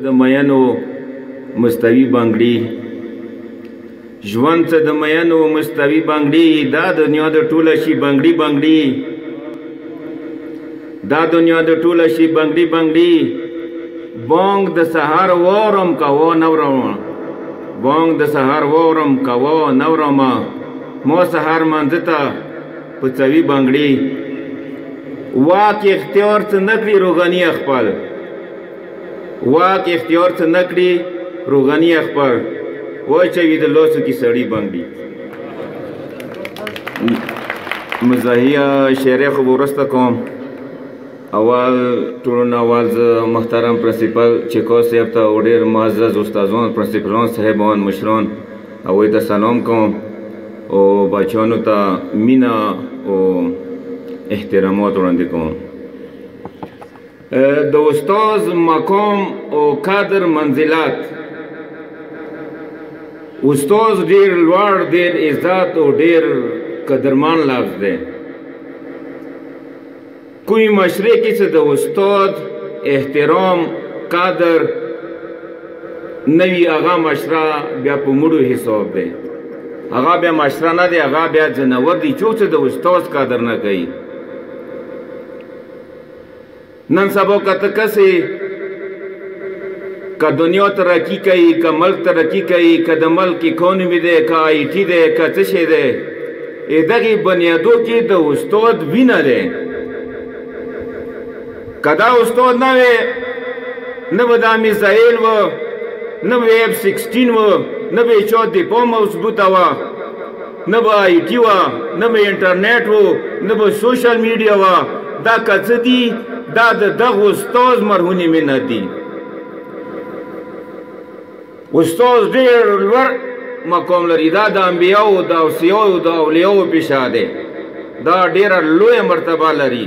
د مینو مستوي بنګړي ژوند څه د مینو مستوي بنګړي دا دنیا د ټوله شي بنګړي بنګړي دا دنیا د ټوله شي بنګړي بنګړي بانګ د سهار وورم کاوه نورم بانګ د سهار وورم کاوه نورم مو سهار منځته په څوي بنګړي واک اختیار څه نکړي روغني خپل واک اختیار څه نکړي روغني خپل وای چې د لاسو کې سړی بنګړي مزاحیه شعر خو ورسته کوم اول ټولو اول زه محترم پرنسپل چیکو صاحب ته ډېر معزز استادان پرنسپلان صاحبان مشران هغوی ته سلام کوم او بچیانو ته مینه او احترامات وړاندې کوم د استاد مقام او قدر منزلت استاد ډېر لوړ ډېر عزت او ډېر قدرمان لفظ دی کوئی مشرے کی سے د استاد احترام قدر نوی اغا مشرا بیا په مړو حساب دی اغا بیا مشرا نه دی اغا بیا ځناور دی چې د استاد قدر نه کوي نن سبا کته کسې که دنیا ترقی کوي که ملک ترقی کوي که د ملک اکانومي دی که آی ټي دی که څه شی دی دغې بنیادو کې د استاد وینه دی که دا استاد نه وی نه به دا میزایل و نه به F-16 و نه به چا دفاع مضبوطه وه نه به آی ټي وه نه به انټرنیټ و نه به سوشل میډیا وه دا که څه دي دا د دغه استاد مرهونې منت دي استاد ډېر لوړ مقام لري دا د انبیاو د اوصیاو د اولیاو پیشه دی دا ډېره لویه مرتبه لري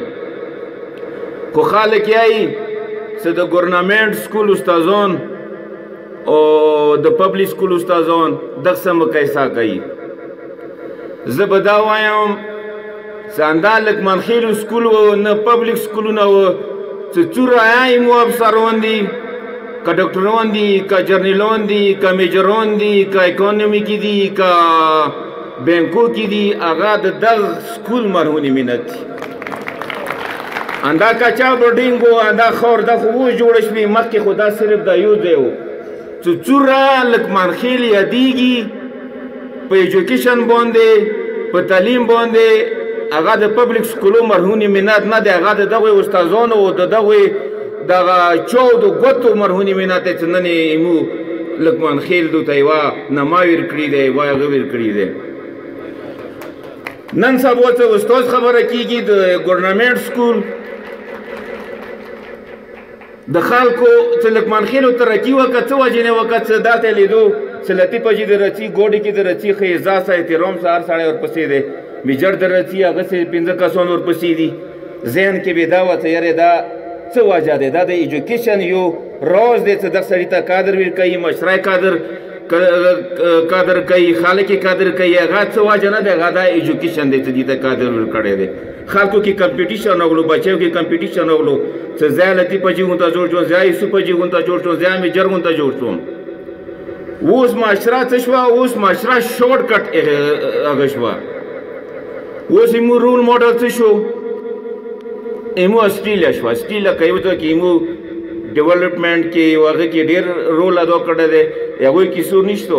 خو خلک یایي چې د ګورنمنټ سکول استادان او د پبلک سکول استادان دغسه مقایسه کوي زه به دا وایم چې همدا لکمنخیل سکول و نه پبلک سکولونه و چې څو رایایي مو افسران دي که ډاکټران دي که جرنیلان دي که میجران دي که اکانومي کې دي که بینکو کې دي هغه د دغه سکول مرهونې منت دي اندا کچا بورډینګ و اندا خور دا خو جوړ شوي مخکې خو دا صرف دا یو دی و چې څومره لکمنخیل یادیږي په ایجوکیشن باندې په تعلیم باندې هغه د پبلک سکولو مرهونې منت نه دی هغه د دغوی استادانو او د دغوی دغه چودو ګوتو مرهونې منت دی چې نن یې مو لکمنخیل دوته یوه نما ویر کړي دی یوه هغه ویر کړي دی نن سبا څه استاد خبره کېږي د ګورنمنټ سکول د خلکو چې لکمنخیلو ترقي وکړه څه وجې نه وکړه چې دا ته لیدو چې لطیفه جي د رچي ګوډې کې د رچي ښه عزت سه احترام سه هر سړی ورپسې دی میجر د رچي هغسې 15 کسان ورپسې دي ذهن کې بې دا وه چې یارې دا څه وجه دی دا د ایجوکیشن یو راز دی چې دغه سړي ته قدر ورکوي مشرای قدر کوي خلک یې قدر کوي هغه څه وجه نه دی هغه دا ایجوکیشن دی چې دې ته قدر ورکړی دی خلکو کې کمپټیشن راغلو بچیو کې کمپټیشن راغلو چې زه لطیفه جي غونته جوړ شوم زه یوسفه جي غونته جوړ شوم زه میجر غونته جوړ شوم اوس معاشره څه شوه اوس معاشره شورټ کټ هغه شوه اوس زموږ رول موډل څه شو ایمو اسټریلیا شوه اسټریلیا که یو ځای کې ایمو ډیولپمنټ کې هغه کې ډېر رول ادا کړی دی هغوی کیسو نشته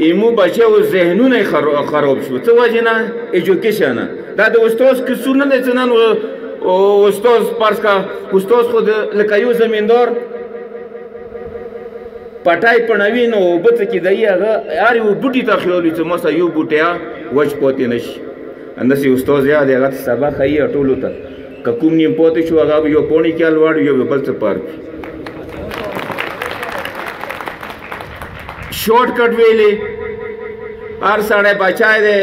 ایمو بچیو ذهنونه یې خراب شو څه وجې نه ایجوکیشن دا د استاد کیسو نه دی چې نن استاد فرض کا استاد خو لکه یو زمیندار پټای پړوي نو اوبه څه کېدی هغه هر یو بوټي ته خیال وي چې مثلا یو بوټی وچ پاتې نه شي همداسې استاد یاد دی هغه ته سبق ښایي ټولو ته که کوم نیم پاتې شو هغه به یو پوڼې کې لوړ یو به بل څه پار کړي شارټ کټ ویلې هر سړی بچای دی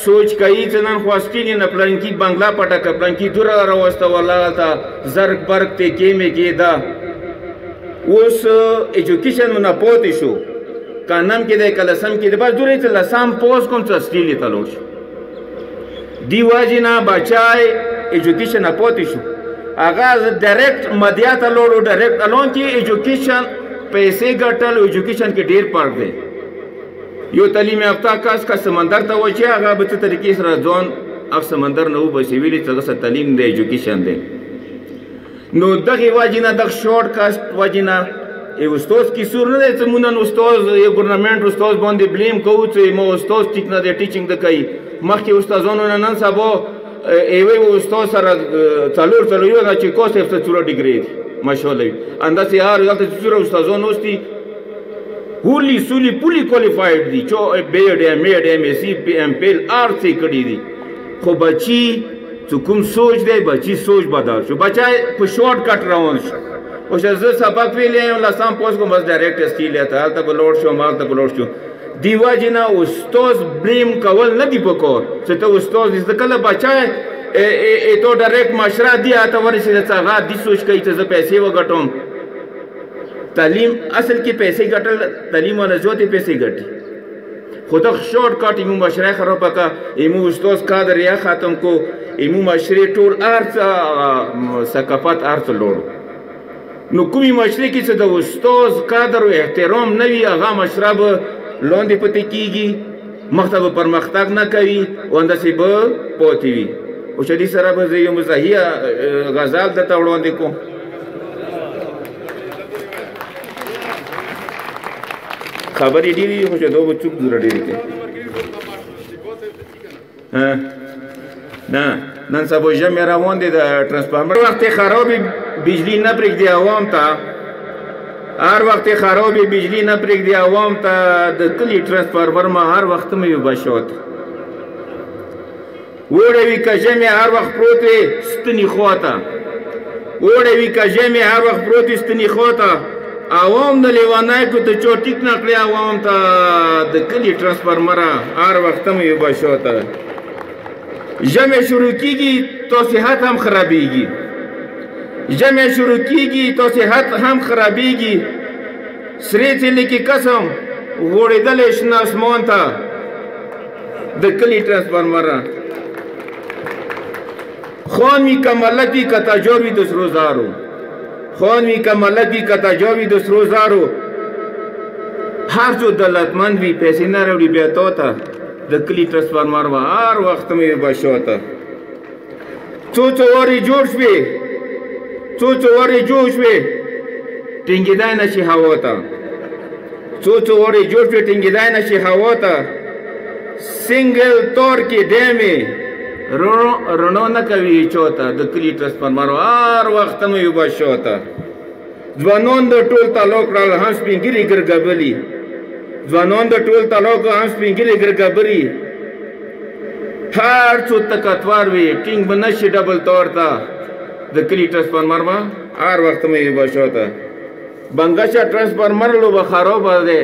سوچ کوي چې نن خو اسټریلیا نه پلانکي بنګلا پټه که پلانکي دوره راوستوله هلته زرګ برګ تیکې میکې ده اوس ایجوکیشن نه پاتې شو که نم کې دی که لسم کې دی بس دوره چې لسم پوس کوم چې اسټریلیا ته لاړ شو دې وجې نه بچای ایجوکیشن نه پاتې شو هغه ډایرکټ مدیا ته لوړو ډایرکټ الون کې ایجوکیشن پیسې ګټل او ایجوکیشن کې ډیر فرق دی یو تعلیم یافته کس که سمندر ته وچی هغه به څه طریقې سره ځان اف سمندر نه وباسي ویلې څه تعلیم دی ایجوکیشن دی نو دغه وجې نه دغه شورټ کاسټ وجې نه استاد کیسور نه دی چې مونږ نن استاد یو ګورنمنټ استاد باندې بلیم کوو چې مو استاد ټیک نه دی ټیچینګ د کوي مخکې استادانو نن سبا ایوه استاد سره څلور یو چې کوس یې څلور ډیګري دي ماشاءالله انداسې هر دلته څلور استادان اوسي هولي سولي پولی کوالیفاید دي چې بیډ ایم ایډ ایم ایس سی ایم پیل آر څه کړي دي خو بچي چې کوم سوچ دی بچي سوچ بدل شو بچای په شورټ کټ روان شو او چې زه سبق ویلی یم لسم پوس کوم بس ډایرکټ اسکیل ته هلته به لوړ شو هلته به لوړ شو دې وجې نه استاد بریم کول نه دي پکار چې ته استاد دې کله بچای تو ډایرکټ مشره دی هلته ورسېده چې هغه دې سوچ کوي چې زه پیسې وګټم تعلیم اصل کې پیسې ګټل تعلیم والا زیاتې پیسې ګټي خو دغه شورټ کټ ایمو مشره خراب کړه ایمو استاد کادر یا ختم کو ایمو مشرې ټول ارڅ ثقافت ارڅ لوړ نو کومې مشرې کې چې د استاد کادر او احترام نه وي هغه مشره به لاندې پاتې کېږي مخته به پرمختګ نه کوي او همداسې به پاتې وي او چې دې سره به زه یو مزاحیه غزل درته وړاندې کوم خبرې ډېرې خو چې دا به چوپ زره ډېرې کوي نه نن سبا ژمی روان دی د ټرانسفارمر وخت خرابې بجلی نه پرېږدي عوام ته هر وخت خرابې بجلی نه پرېږدي عوام ته د کلي ټرانسفارمر ما هر وخت مې یو بشات اوړی وي که ژمی هر وخت پروت وي ستنې خوا ته اوړی وي که ژمی هر وخت پروت وي ستنې خوا ته عوام د لیوانای کو ته چو ټیک نه کړی عوام ته د کلي ټرانسفارمره هر وخت مې یو بشات ژمی شروع کیږي تو صحت هم خرابېږي ژمی شروع کیږي تو صحت هم خرابېږي سرې څلې کې قسم غوړېدلی شنه اسمان ته د کلي ټرانسفارمره خوان وي که ملک وي که تاجر وي د سرو زارو خوان وي که ملک وي که تاجر وي د سرو زارو هر څو دولتمند وي پیسې نه راوړي بیا تا ته د کلي ټرانسفارمر به هر وخت مې بشاته څو وارې جوړ شوې څو وارې جوړ شوې ټینګېدای نه شي هوا ته څو وارې جوړ شوې ټینګېدای نه شي هوا ته سنګل تور کې ډیمې رڼا نه کوي چوته د کلي ټرانسفارمر هر وخت مې بشاته ځوانان د ټول تعلق کړل هم سپین ږیري ګرګبلي ځوانان د ټول تعلق هم سپین ږیري ګرګبلي هر څو طاقتور وي ټینګ به نه شي ډبل تور ته د کلي ټرانسفارمر ما هر وخت مې بشاته بنګشه ټرانسفارمر لو به خراب دی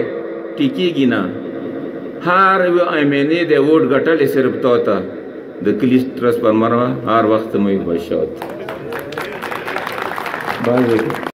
ټیکېږي نه هر ایمنې د ووټ ګټلې صرف تا ته د کلي ټرانسفارمر هر وخت مې بشاته